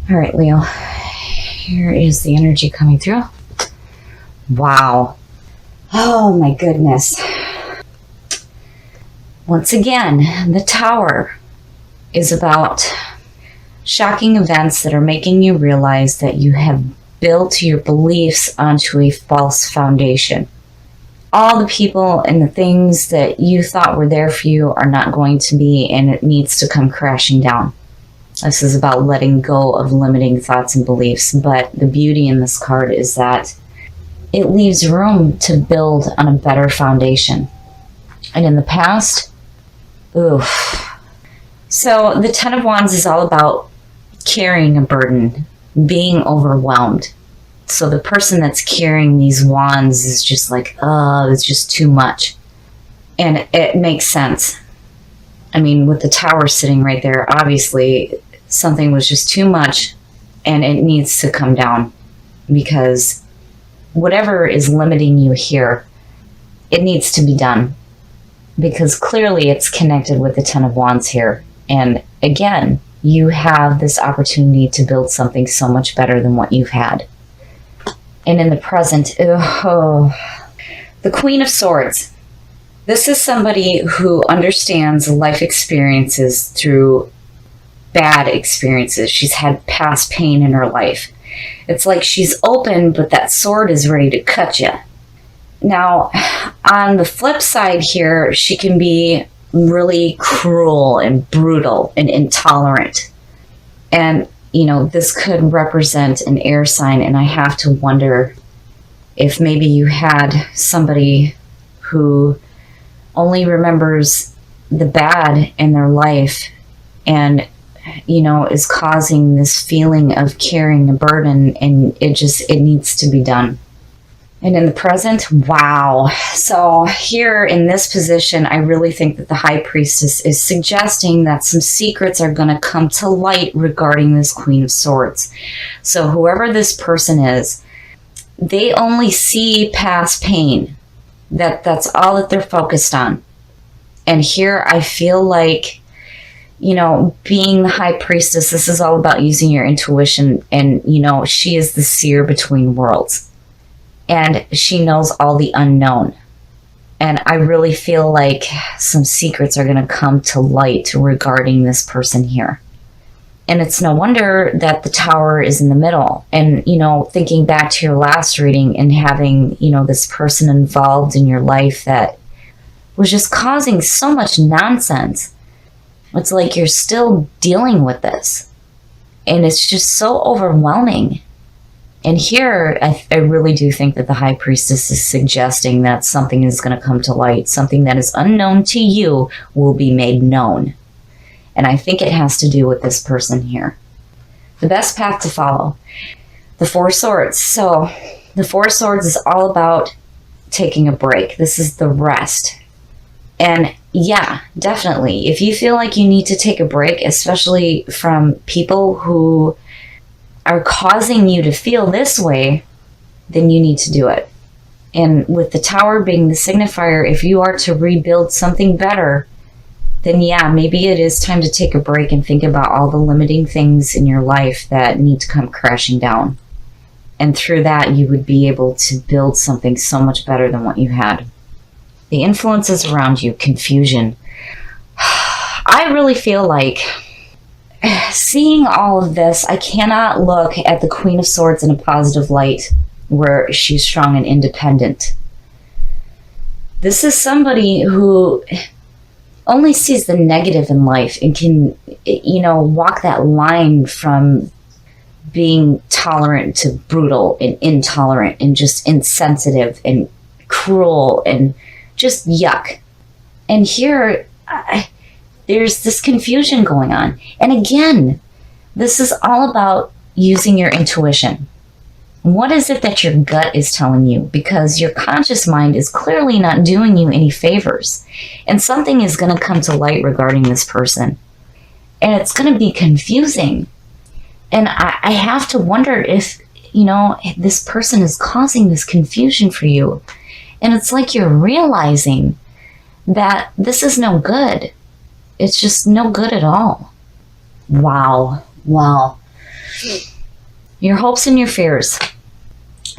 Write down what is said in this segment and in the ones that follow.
All right, Leo. Here is the energy coming through. Wow. Oh my goodness. Once again, the Tower is about shocking events that are making you realize that you have built your beliefs onto a false foundation. All the people and the things that you thought were there for you are not going to be, and it needs to come crashing down. This is about letting go of limiting thoughts and beliefs, but the beauty in this card is that it leaves room to build on a better foundation. And in the past, oof. So the Ten of Wands is all about carrying a burden, being overwhelmed. So the person that's carrying these wands is just like, oh, it's just too much. And it makes sense. I mean, with the Tower sitting right there, obviously something was just too much and it needs to come down, because whatever is limiting you here, it needs to be done, because clearly it's connected with the Ten of Wands here. And again, you have this opportunity to build something so much better than what you've had. And in the present, the Queen of Swords. This is somebody who understands life experiences through bad experiences. She's had past pain in her life. It's like she's open, but that sword is ready to cut you. Now, on the flip side here, she can be really cruel and brutal and intolerant. And, you know, this could represent an air sign, and I have to wonder if maybe you had somebody who only remembers the bad in their life and, you know, is causing this feeling of carrying a burden, and it needs to be done. And in the present, wow. So here in this position, I really think that the High Priestess is suggesting that some secrets are going to come to light regarding this Queen of Swords. So whoever this person is, they only see past pain. That's all that they're focused on. And here I feel like, you know, being the High Priestess, this is all about using your intuition. And, you know, she is the seer between worlds. And she knows all the unknown. And I really feel like some secrets are going to come to light regarding this person here. And it's no wonder that the Tower is in the middle. And, you know, thinking back to your last reading and having, you know, this person involved in your life that was just causing so much nonsense. It's like you're still dealing with this. And it's just so overwhelming. And here, I really do think that the High Priestess is suggesting that something is going to come to light. Something that is unknown to you will be made known. And I think it has to do with this person here. The best path to follow. The Four Swords. So the Four Swords is all about taking a break. This is the rest. And yeah, definitely. If you feel like you need to take a break, especially from people who are causing you to feel this way, then you need to do it. And with the Tower being the signifier, if you are to rebuild something better, then yeah, maybe it is time to take a break and think about all the limiting things in your life that need to come crashing down. And through that, you would be able to build something so much better than what you had. The influences around you, confusion. I really feel like seeing all of this, I cannot look at the Queen of Swords in a positive light where she's strong and independent. This is somebody who only sees the negative in life and can, you know, walk that line from being tolerant to brutal and intolerant and just insensitive and cruel and just yuck. And here, there's this confusion going on. And again, this is all about using your intuition. What is it that your gut is telling you? Because your conscious mind is clearly not doing you any favors. And something is going to come to light regarding this person. And it's going to be confusing. And I have to wonder if, you know, this person is causing this confusion for you. And it's like you're realizing that this is no good. It's just no good at all. Wow. Wow. Your hopes and your fears.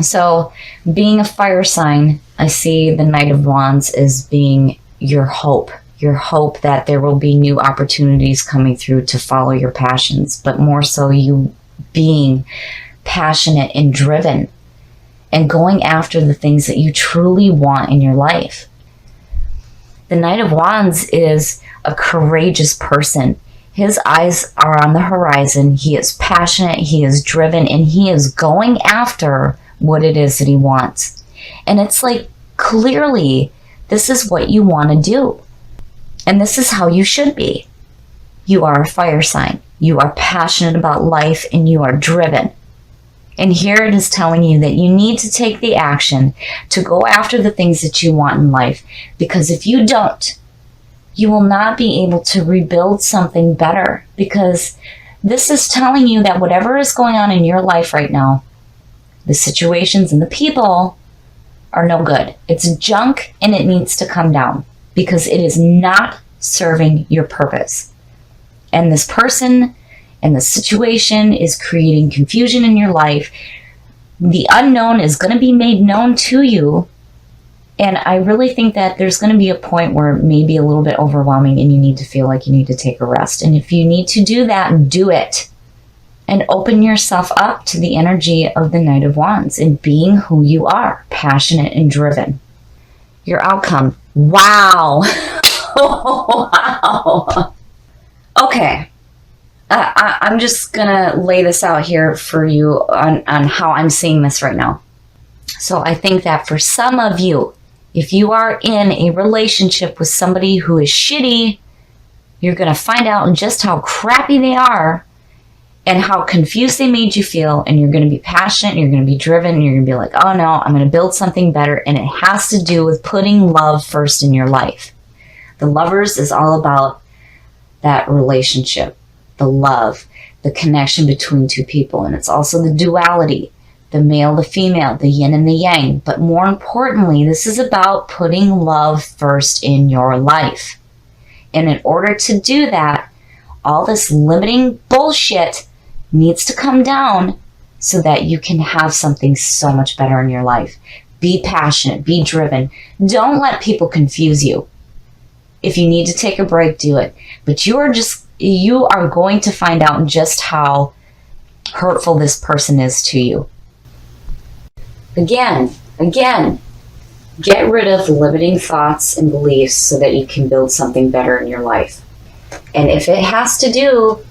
So being a fire sign, I see the Knight of Wands as being your hope that there will be new opportunities coming through to follow your passions, but more so you being passionate and driven and going after the things that you truly want in your life. The Knight of Wands is a courageous person. His eyes are on the horizon. He is passionate, he is driven, and he is going after what it is that he wants. And it's like, clearly, this is what you want to do. And this is how you should be. You are a fire sign. You are passionate about life and you are driven. And here it is telling you that you need to take the action to go after the things that you want in life. Because if you don't, you will not be able to rebuild something better. Because this is telling you that whatever is going on in your life right now, the situations and the people are no good. It's junk and it needs to come down because it is not serving your purpose. And this person and the situation is creating confusion in your life. The unknown is going to be made known to you. And I really think that there's going to be a point where it may be a little bit overwhelming and you need to feel like you need to take a rest. And if you need to do that, do it. And open yourself up to the energy of the Knight of Wands and being who you are, passionate and driven. Your outcome. Wow. Wow. Okay. I'm just going to lay this out here for you on how I'm seeing this right now. So I think that for some of you, if you are in a relationship with somebody who is shitty, you're going to find out just how crappy they are and how confused they made you feel. And you're going to be passionate, and you're going to be driven, and you're going to be like, oh no, I'm going to build something better. And it has to do with putting love first in your life. The Lovers is all about that relationship, the love, the connection between two people. And it's also the duality, the male, the female, the yin and the yang. But more importantly, this is about putting love first in your life. And in order to do that, all this limiting bullshit needs to come down so that you can have something so much better in your life. Be passionate, be driven. Don't let people confuse you. If you need to take a break, do it. But you are going to find out just how hurtful this person is to you. Again, get rid of limiting thoughts and beliefs so that you can build something better in your life. And if it has to do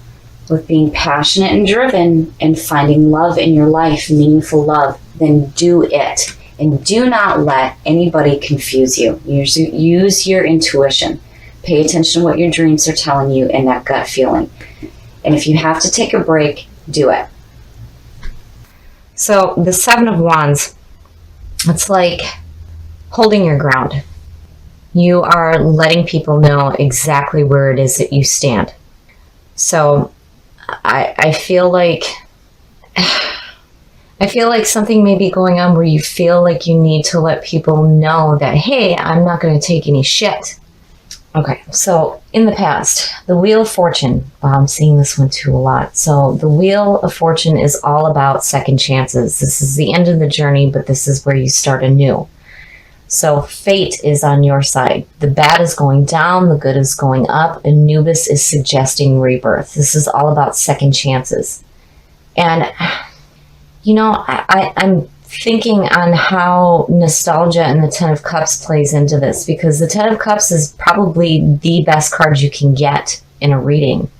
with being passionate and driven and finding love in your life, meaningful love, then do it. And do not let anybody confuse you. Use your intuition. Pay attention to what your dreams are telling you and that gut feeling. And if you have to take a break, do it. So the Seven of Wands, it's like holding your ground. You are letting people know exactly where it is that you stand. So I feel like something may be going on where you feel like you need to let people know that, hey, I'm not going to take any shit. Okay, so in the past, the Wheel of Fortune, I'm seeing this one too a lot. So the Wheel of Fortune is all about second chances. This is the end of the journey, but this is where you start anew. So fate is on your side. The bad is going down, the good is going up. Anubis is suggesting rebirth. This is all about second chances. And, you know, I'm thinking on how nostalgia and the Ten of Cups plays into this, because the Ten of Cups is probably the best card you can get in a reading.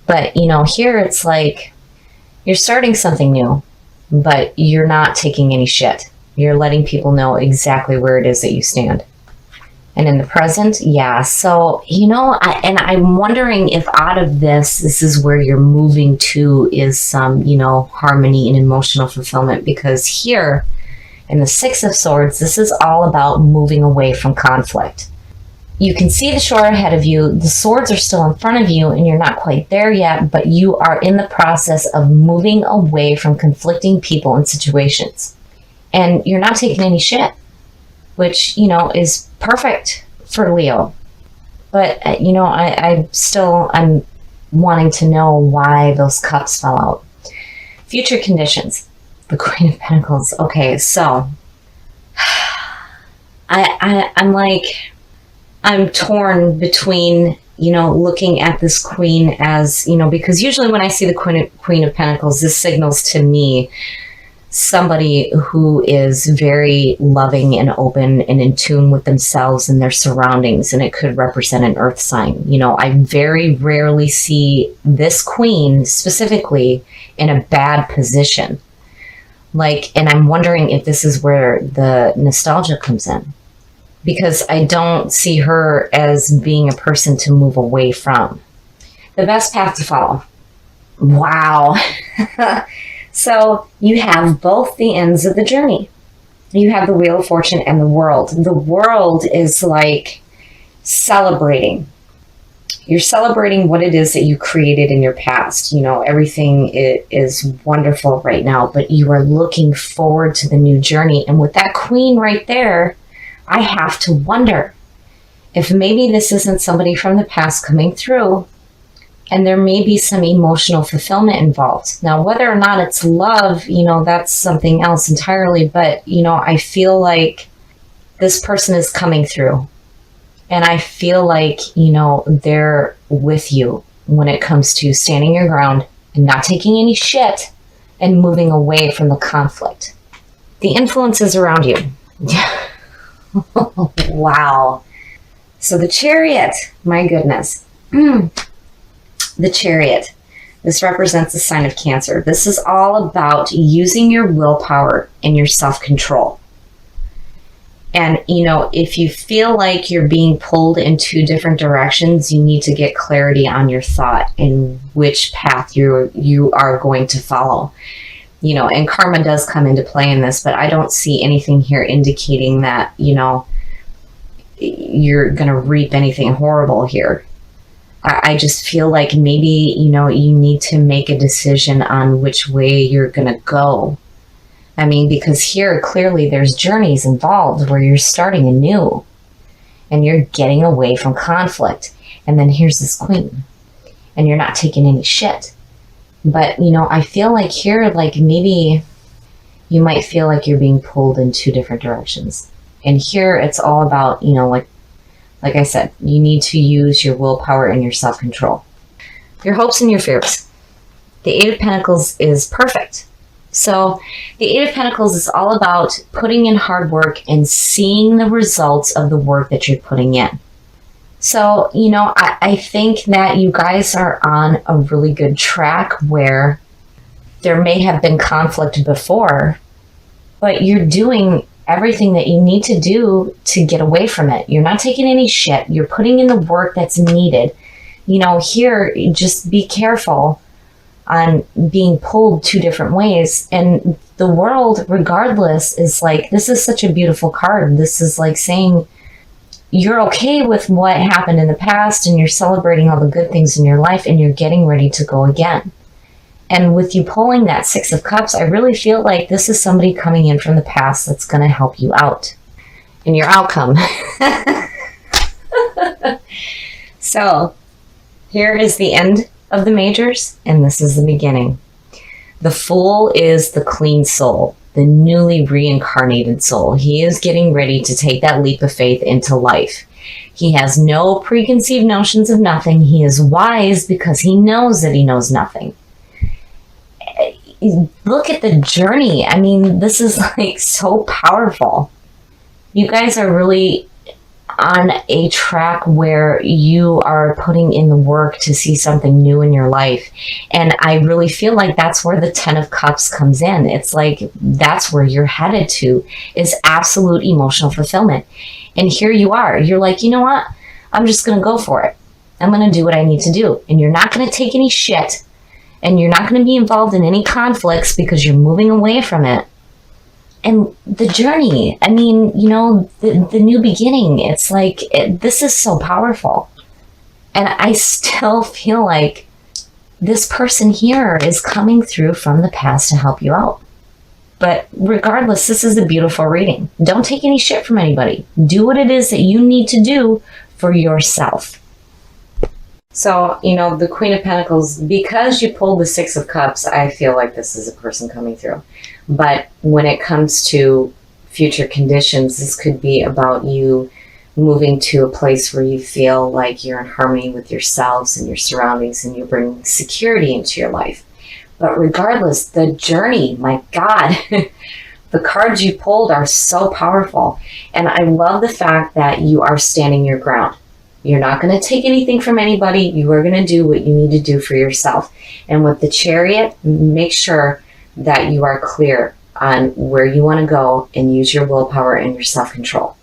But, you know, here it's like you're starting something new, but you're not taking any shit. You're letting people know exactly where it is that you stand. And in the present, yeah. So, you know, I'm wondering if out of this is where you're moving to is some, you know, harmony and emotional fulfillment. Because here in the Six of Swords, this is all about moving away from conflict. You can see the shore ahead of you. The swords are still in front of you and you're not quite there yet, but you are in the process of moving away from conflicting people and situations. And you're not taking any shit, which, you know, is perfect for Leo. But, you know, I'm wanting to know why those cups fell out. Future conditions. The Queen of Pentacles. Okay, so I'm torn between, looking at this queen as, because usually when I see the Queen of Pentacles, this signals to me somebody who is very loving and open and in tune with themselves and their surroundings, and it could represent an earth sign. I very rarely see this queen specifically in a bad position. And I'm wondering if this is where the nostalgia comes in, because I don't see her as being a person to move away from. The best path to follow. Wow. So you have both the ends of the journey. You have the Wheel of Fortune and the World. The World is like celebrating. You're celebrating what it is that you created in your past. Everything is wonderful right now, but you are looking forward to the new journey. And with that queen right there, I have to wonder if maybe this isn't somebody from the past coming through, and there may be some emotional fulfillment involved. Now, whether or not it's love, that's something else entirely. But, I feel like this person is coming through. And I feel like, they're with you when it comes to standing your ground and not taking any shit and moving away from the conflict. The influences around you. Wow. So the Chariot, my goodness. The Chariot. This represents the sign of Cancer. This is all about using your willpower and your self-control. And, if you feel like you're being pulled in two different directions, you need to get clarity on your thought and which path you are going to follow. And karma does come into play in this, but I don't see anything here indicating that, you're going to reap anything horrible here. I just feel like maybe, you need to make a decision on which way you're going to go. I mean, because here clearly there's journeys involved where you're starting anew and you're getting away from conflict. And then here's this queen and you're not taking any shit. But, I feel like here, maybe you might feel like you're being pulled in two different directions. And here it's all about, like I said, you need to use your willpower and your self-control. Your hopes and your fears. The Eight of Pentacles is perfect. So the Eight of Pentacles is all about putting in hard work and seeing the results of the work that you're putting in. So, I think that you guys are on a really good track where there may have been conflict before, but you're doing everything that you need to do to get away from it. You're not taking any shit. You're putting in the work that's needed. Here, just be careful on being pulled two different ways. And the World, regardless, is this is such a beautiful card. This is like saying you're okay with what happened in the past and you're celebrating all the good things in your life and you're getting ready to go again. And with you pulling that Six of Cups, I really feel like this is somebody coming in from the past that's going to help you out in your outcome. So here is the end of the majors, and this is the beginning. The Fool is the clean soul, the newly reincarnated soul. He is getting ready to take that leap of faith into life. He has no preconceived notions of nothing. He is wise because he knows that he knows nothing. Look at the journey. I mean, this is so powerful. You guys are really on a track where you are putting in the work to see something new in your life. And I really feel like that's where the Ten of Cups comes in. It's that's where you're headed to, is absolute emotional fulfillment. And here you are. You're like, you know what? I'm just going to go for it. I'm going to do what I need to do. And you're not going to take any shit. And you're not going to be involved in any conflicts because you're moving away from it. And the journey, I mean, the new beginning, it's this is so powerful. And I still feel like this person here is coming through from the past to help you out. But regardless, this is a beautiful reading. Don't take any shit from anybody. Do what it is that you need to do for yourself. So, the Queen of Pentacles, because you pulled the Six of Cups, I feel like this is a person coming through. But when it comes to future conditions, this could be about you moving to a place where you feel like you're in harmony with yourselves and your surroundings, and you bring security into your life. But regardless, the journey, my God, the cards you pulled are so powerful. And I love the fact that you are standing your ground. You're not going to take anything from anybody. You are going to do what you need to do for yourself. And with the Chariot, make sure that you are clear on where you want to go and use your willpower and your self-control.